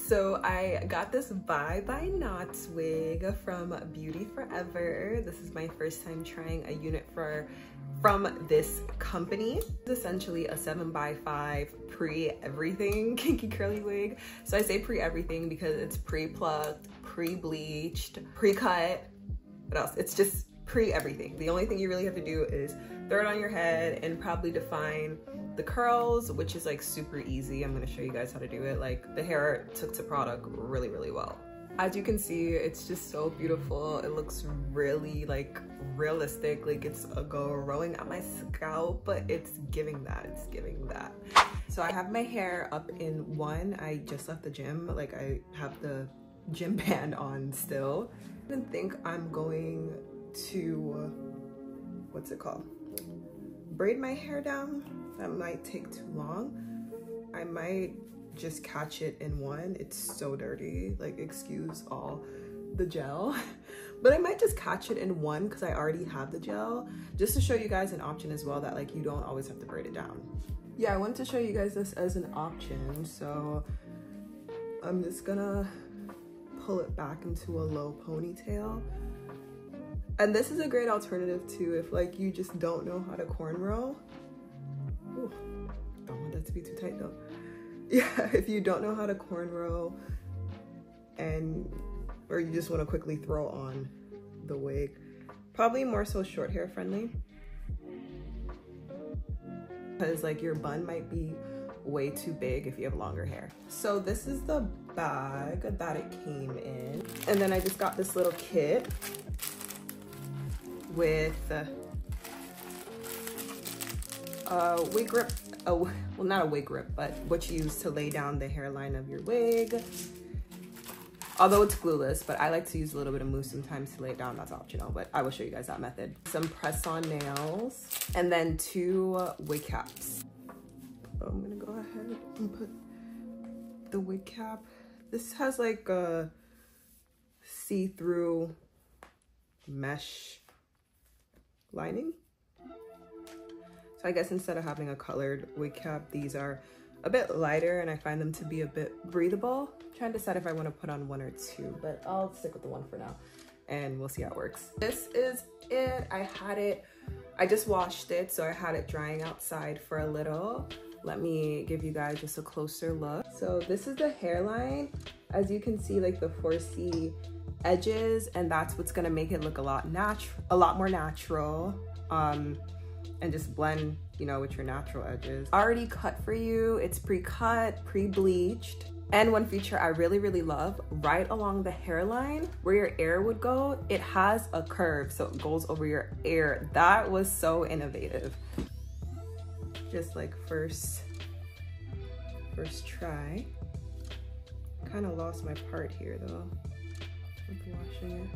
So I got this Bye by Knots wig from Beauty Forever. This is my first time trying a unit from this company. It's essentially a 7x5 pre-everything kinky curly wig. So I say pre-everything because it's pre-plucked, pre-bleached, pre-cut. What else? It's just pre-everything. The only thing you really have to do is throw it on your head and probably define the curls, which is like super easy. I'm gonna show you guys how to do it. Like the hair took to product really, really well. As you can see, it's just so beautiful. It looks really like realistic, like it's a growing at my scalp, but it's giving that, it's giving that. So I have my hair up in one. I just left the gym, like I have the gym band on still. I didn't think I'm going to, what's it called? Braid my hair down. That might take too long. I might just catch it in one. It's so dirty, like excuse all the gel. But I might just catch it in one because I already have the gel, just to show you guys an option as well that like you don't always have to braid it down. Yeah, I wanted to show you guys this as an option. So I'm just gonna pull it back into a low ponytail. And this is a great alternative too if like you just don't know how to cornrow. Ooh, don't want that to be too tight though. Yeah, if you don't know how to cornrow or you just want to quickly throw on the wig, probably more so short hair friendly, because like your bun might be way too big if you have longer hair. So this is the bag that it came in, and then I just got this little kit with a wig grip, well not a wig grip, but what you use to lay down the hairline of your wig. Although it's glueless, but I like to use a little bit of mousse sometimes to lay it down. That's optional, but I will show you guys that method. Some press-on nails, and then 2 wig caps. So I'm gonna go ahead and put the wig cap. This has like a see-through mesh lining. So I guess instead of having a colored wig cap, these are a bit lighter and I find them to be a bit breathable. I'm trying to decide if I want to put on 1 or 2, but I'll stick with the 1 for now and we'll see how it works. This is it. I just washed it, so I had it drying outside for a little. Let me give you guys just a closer look. So this is the hairline. As you can see, like the 4C edges, and that's what's gonna make it look a lot more natural, and just blend, you know, with your natural edges. Already cut for you. It's pre-cut, pre-bleached. And one feature I really, really love, right along the hairline where your ear would go, it has a curve, so it goes over your ear. That was so innovative. Just like first try. Kind of lost my part here though. I'm washing it.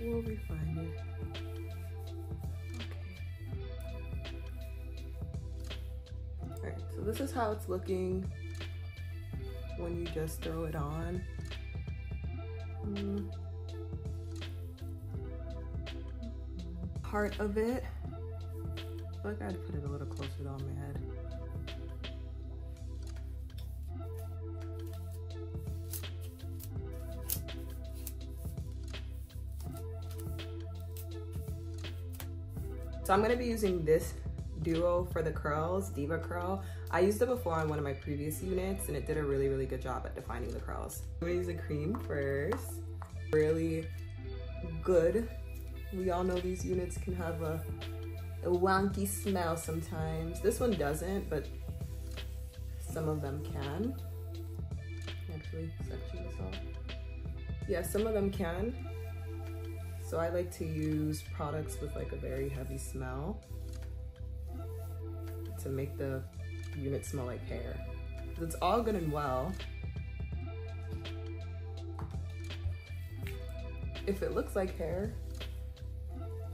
We'll refine it. Okay. Alright, so this is how it's looking when you just throw it on. Part of it, I feel like I had to put it a little closer to on my head. So I'm gonna be using this duo for the curls, Diva Curl. I used it before on one of my previous units and it did a really, really good job at defining the curls. I'm gonna use the cream first. Really good. We all know these units can have a wonky smell sometimes. This one doesn't, but some of them can. Actually, section this off. Yeah, some of them can. So I like to use products with like a very heavy smell to make the unit smell like hair. It's all good and well, if it looks like hair,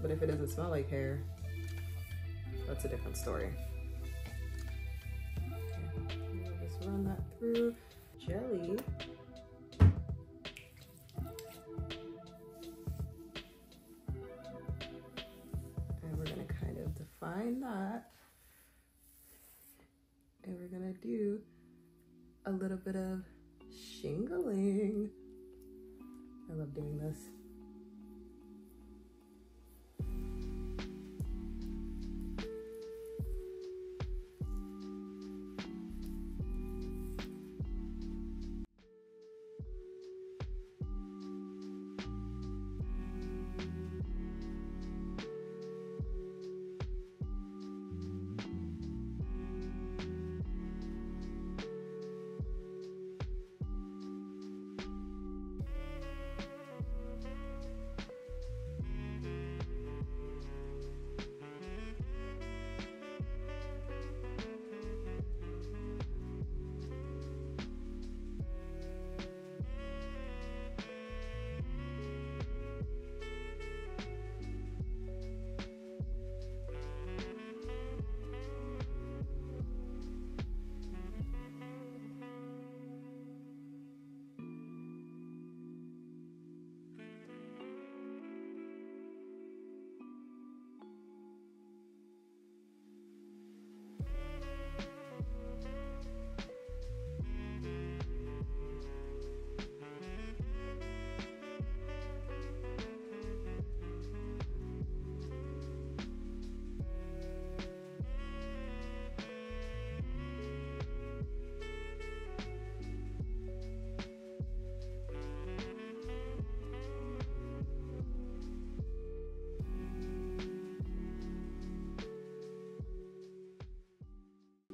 but if it doesn't smell like hair, that's a different story. Okay, just run that through. Jelly. And we're gonna kind of define that. And we're gonna do a little bit of shingling. I love doing this.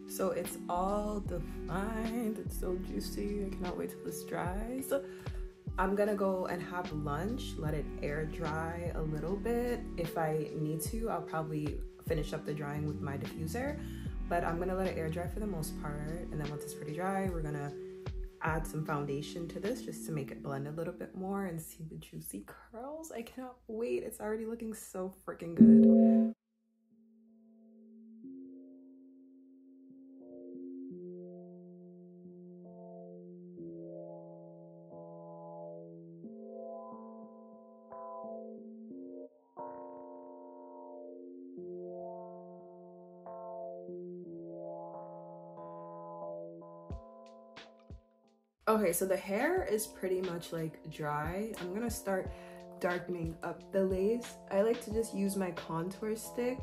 So it's all defined, it's so juicy. I cannot wait till this dries. I'm gonna go and have lunch, let it air dry a little bit. If I need to, I'll probably finish up the drying with my diffuser, but I'm gonna let it air dry for the most part. And then once it's pretty dry, we're gonna add some foundation to this just to make it blend a little bit more and see the juicy curls. I cannot wait. It's already looking so freaking good. Okay, so the hair is pretty much like dry. I'm gonna start darkening up the lace. I like to just use my contour stick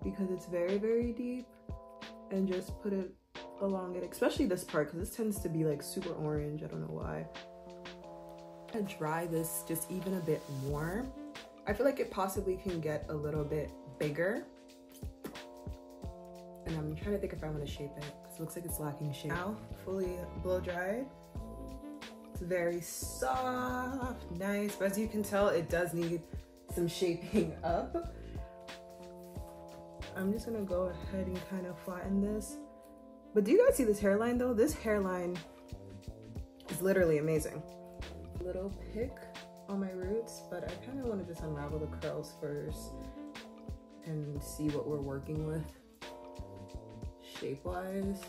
because it's very, very deep, and just put it along it, especially this part because this tends to be like super orange. I don't know why. And dry this just even a bit more. I feel like it possibly can get a little bit bigger. And I'm trying to think if I want to shape it because it looks like it's lacking shape. Now, fully blow dried. It's very soft, nice, but as you can tell, it does need some shaping up. I'm just gonna go ahead and kind of flatten this. But do you guys see this hairline though? This hairline is literally amazing. Little pick on my roots, but I kind of want to just unravel the curls first and see what we're working with shape-wise.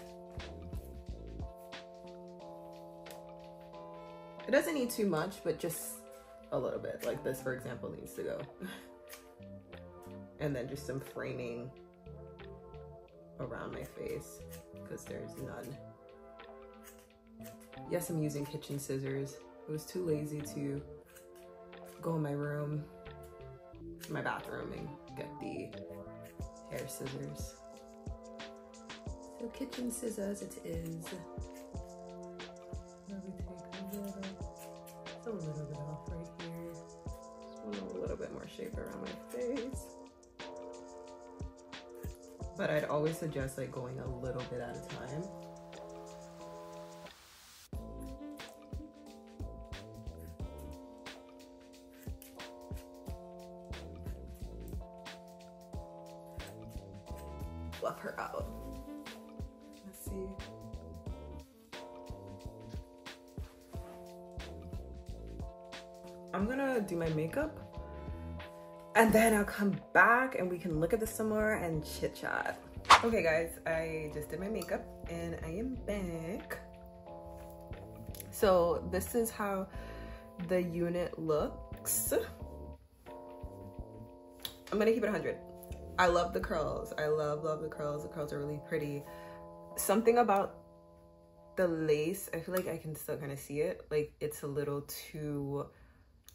It doesn't need too much, but just a little bit. Like this, for example, needs to go. And then just some framing around my face because there's none. Yes, I'm using kitchen scissors. I was too lazy to go in my room, my bathroom, and get the hair scissors. So kitchen scissors it is. Let me take a little bit off right here. Just want a little bit more shape around my face. But I'd always suggest like going a little bit at a time. Fluff her out. Let's see. I'm gonna do my makeup and then I'll come back and we can look at this some more and chit chat. Okay guys, I just did my makeup and I am back. So this is how the unit looks. I'm gonna keep it 100. I love the curls. I love the curls. The curls are really pretty. Something about the lace, I feel like I can still kind of see it. Like it's a little too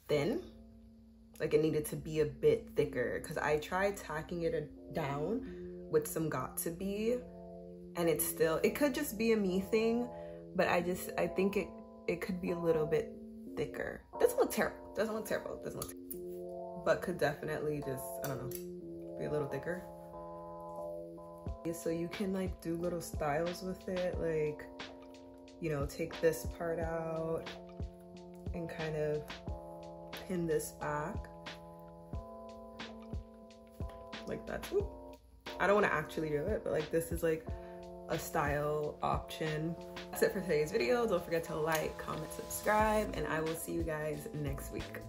thin. Like it needed to be a bit thicker because I tried tacking it down with some Got2b and it's still, it could just be a me thing, but I think it could be a little bit thicker. Doesn't look terrible. Doesn't look terrible. Doesn't look terrible. But could definitely just, I don't know, be a little thicker. So you can like do little styles with it, like, you know, take this part out and kind of pin this back like that. Ooh. I don't want to actually do it, but like this is like a style option. That's it for today's video. Don't forget to like, comment, subscribe, and I will see you guys next week.